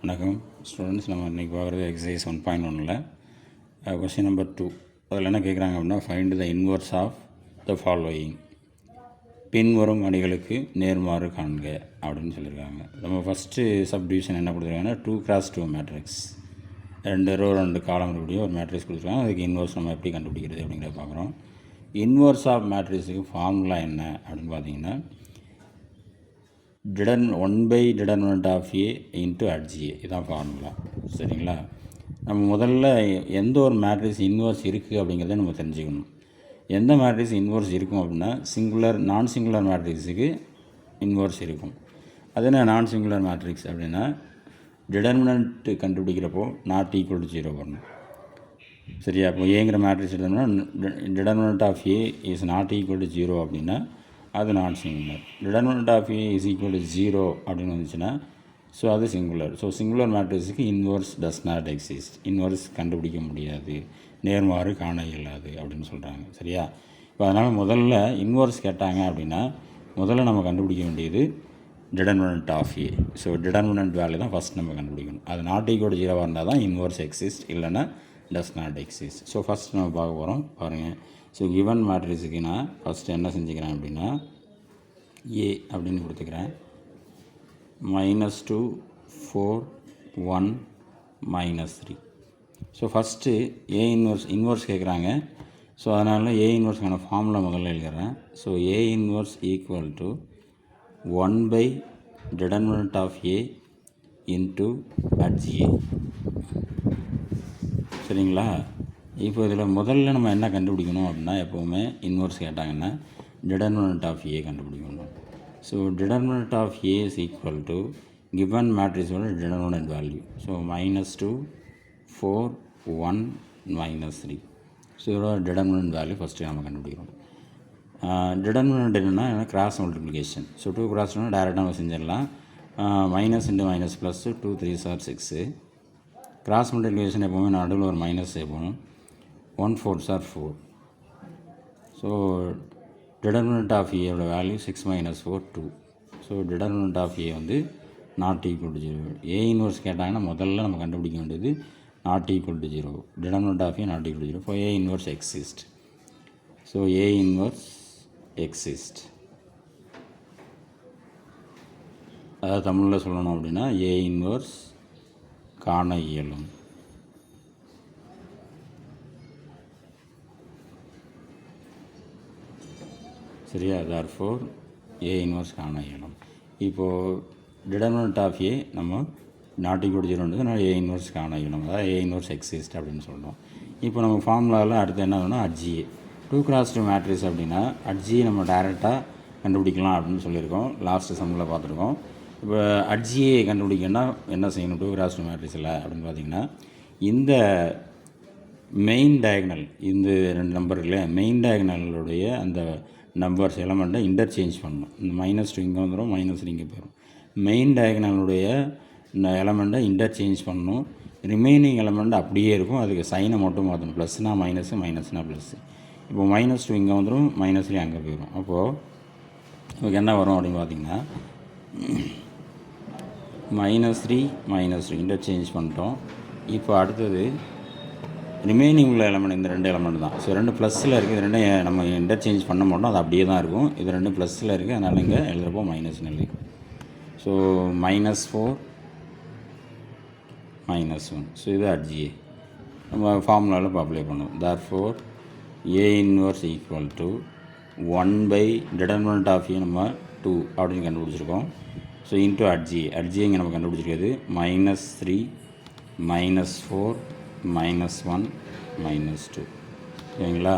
வணக்கம் ஸ்டூடெண்ட்ஸ். நம்ம இன்றைக்கி பார்க்குறது எக்ஸசைஸ் 1.1ல் கொஸ்டின் நம்பர் 2. அதில் என்ன கேட்குறாங்க அப்படின்னா, find the inverse of the following, பின்வரும் அணிகளுக்கு நேர்மாறு காண்க அப்படின்னு சொல்லியிருக்காங்க. நம்ம ஃபஸ்ட்டு சப்டிவிஷன் என்ன கொடுத்துருக்காங்கன்னா 2x2 மேட்ரிக்ஸ், 2 ரோ 2 காலம் இருக்கக்கூடிய ஒரு மேட்ரிக்ஸ் கொடுத்துருக்காங்க. அதுக்கு இன்வர்ஸ் நம்ம எப்படி கண்டுபிடிக்கிறது அப்படிங்கிறத பார்க்குறோம். இன்வர்ஸ் ஆஃப் மேட்ரிக்ஸுக்கு ஃபார்முலா என்ன அப்படின்னு பார்த்தீங்கன்னா, 1/determinant of A into HA இதுதான் ஃபார்முலா. சரிங்களா? நம்ம முதல்ல எந்த ஒரு மேட்ரிக்ஸ் இன்வர்ஸ் இருக்குது அப்படிங்கிறத நம்ம தெரிஞ்சுக்கணும். எந்த மேட்ரிக்ஸ் இன்வர்ஸ் இருக்கும் அப்படின்னா, நான் சிங்குலர் மேட்ரிக்ஸுக்கு இன்வர்ஸ் இருக்கும். அது என்ன நான் சிங்குலர் மேட்ரிக்ஸ் அப்படின்னா, டிட்டர்மினன்ட் கண்டுபிடிக்கிறப்போ நாட் ஈக்குவல் டு 0 வரணும். சரியா? இப்போ ஏங்கிற மேட்ரிக்ஸ் எடுத்தோம்னா determinant of A is not equal to 0 அப்படின்னா அது non singular. Determinant of A is equal to 0 அப்படின்னு வந்துச்சுன்னா ஸோ அது சிங்குலர். ஸோ சிங்குலர் மேட்ரிக்ஸுக்கு inverse does not exist, inverse கண்டுபிடிக்க முடியாது, நேர்மாறு காண இயலாது அப்படின்னு சொல்கிறாங்க. சரியா? இப்போ அதனால் முதல்ல இன்வர்ஸ் கேட்டாங்க அப்படின்னா முதல்ல நம்ம கண்டுபிடிக்க வேண்டியது determinant of a. So determinant value தான் ஃபஸ்ட் நம்ம கண்டுபிடிக்கணும். அது நாட் ஈக்குவல் டு 0 இருந்தால் தான் இன்வர்ஸ் எக்ஸிஸ்ட், இல்லைன்னா டஸ் நாட் எக்ஸிஸ்ட். ஸோ ஃபஸ்ட் நம்ம பார்க்க போகிறோம் பாருங்கள். ஸோ கிவன் மேட்ரிக்ஸுக்கு நான் ஃபஸ்ட்டு என்ன செஞ்சுக்கிறேன் அப்படின்னா, ஏ அப்படின்னு கொடுத்துக்கிறேன். -2 4 1 -3. ஸோ ஃபஸ்ட்டு ஏ இன்வர்ஸ் கேட்குறாங்க. ஸோ அதனால் ஏ இன்வர்ஸ்க்கான ஃபார்முலா முதல்ல எழுதுகிறேன். So A inverse equal to 1/determinant of A into HA. சரிங்களா? இப்போ இதில் முதல்ல நம்ம என்ன கண்டுபிடிக்கணும் அப்படின்னா, எப்போவுமே இன்வர்ஸ் கேட்டாங்கன்னா டிட்டர்மினன்ட் ஆஃப் ஏ கண்டுபிடிக்கணும். So determinant of A is equal to given மேட்ரிக்ஸோட டிட்டர்மினன்ட் வேல்யூ. ஸோ -2 4 1 -3. ஸோ இதோட டிட்டர்மினன்ட் வேல்யூ ஃபஸ்ட்டு நம்ம கண்டுபிடிக்கிறோம். டிட்டர்மினன்ட் என்னென்னா கிராஸ் மல்டிப்ளிகேஷன். ஸோ 2 கிராஸ் 2 டேரெக்டாக நம்ம செஞ்சிடலாம். Minus into minus plus 2 3s are 6. Cross multiplication எப்போவுமே நடுவில் ஒரு மைனஸ் சேர்ப்போம். 1 4s are 4. So determinant of ஏயோட value 6 - 4 2. So determinant of A வந்து not equal to 0. A inverse கேட்டாங்கன்னா முதல்ல நம்ம கண்டுபிடிக்க வேண்டியது not equal to 0. Determinant of A not equal to 0. இப்போ A inverse exist. So A inverse exist, அதாவது தமிழில் சொல்லணும் அப்படின்னா ஏ இன்வர்ஸ் காண இயலும். சரியா? therefore ஏ இன்வர்ஸ் காண இயலும். இப்போது டிட்டர்மினன்ட் ஆஃப் ஏ நம்ம நாட் ஈக்குவல் டு 0 அதனால் ஏ இன்வர்ஸ் காண இயலும், அதாவது ஏ இன்வர்ஸ் எக்ஸிஸ்ட் அப்படின்னு சொல்கிறோம். இப்போ நம்ம ஃபார்முலாவில் அடுத்து என்ன வேணும்னா HA 2x2 மேட்ரிக்ஸ் அப்படின்னா HA நம்ம டைரெக்டாக கண்டுபிடிக்கலாம் அப்படின்னு சொல்லியிருக்கோம். லாஸ்ட்டு சம்மில் பார்த்துருக்கோம். இப்போ HA கண்டுபிடிக்கணும்னா என்ன செய்யணும் 2x2 மேட்ரிக்ஸில் அப்படின்னு பார்த்தீங்கன்னா, இந்த மெயின் டயக்னல் இந்த 2 நம்பர் இல்லையா, மெயின் டயக்னலுடைய அந்த நம்பர்ஸ் எலமெண்ட்டை இன்டர்சேஞ்ச் பண்ணணும். இந்த -2 இங்கே வந்துடும், -3 இங்கே போயிடும். மெயின் டயக்னலுடைய எலமெண்ட்டை இன்டர்சேஞ்ச் பண்ணணும். ரிமைனிங் எலமெண்ட் அப்படியே இருக்கும், அதுக்கு சைனை மட்டும் மாற்றணும். ப்ளஸ்னா மைனஸு, மைனஸ்னா ப்ளஸ்ஸு. இப்போ -2 இங்கே வந்துடும், -3 அங்கே போயிடும். அப்போது நமக்கு என்ன வரும் அப்படின்னு பார்த்தீங்கன்னா, -3 -3 இன்டர்சேஞ்ச் பண்ணிட்டோம். இப்போ அடுத்தது ரிமைனிங் உள்ள எலமெண்ட் இந்த 2 எலமெண்ட் தான். ஸோ 2 ப்ளஸில் இருக்குது, இது 2 நம்ம இன்டர்சேஞ்ச் பண்ண மாட்டோம், அது அப்படியே தான் இருக்கும். இது 2 ப்ளஸில் இருக்குது, அதனால் இங்கே எழுதுகிறப்போ மைனஸ்னு எழுதி. ஸோ -4 -1. ஸோ இது HA நம்ம ஃபார்முலாவில் இப்போ அப்ளை பண்ணுவோம். therefore A inverse equal to 1/determinant of A நம்ம 2 அப்படின்னு கண்டுபிடிச்சிருக்கோம். ஸோ இன்ட்டு HA இங்கே நம்ம கண்டுபிடிச்சிருக்கிறது -3 -4 -1 -2. சரிங்களா?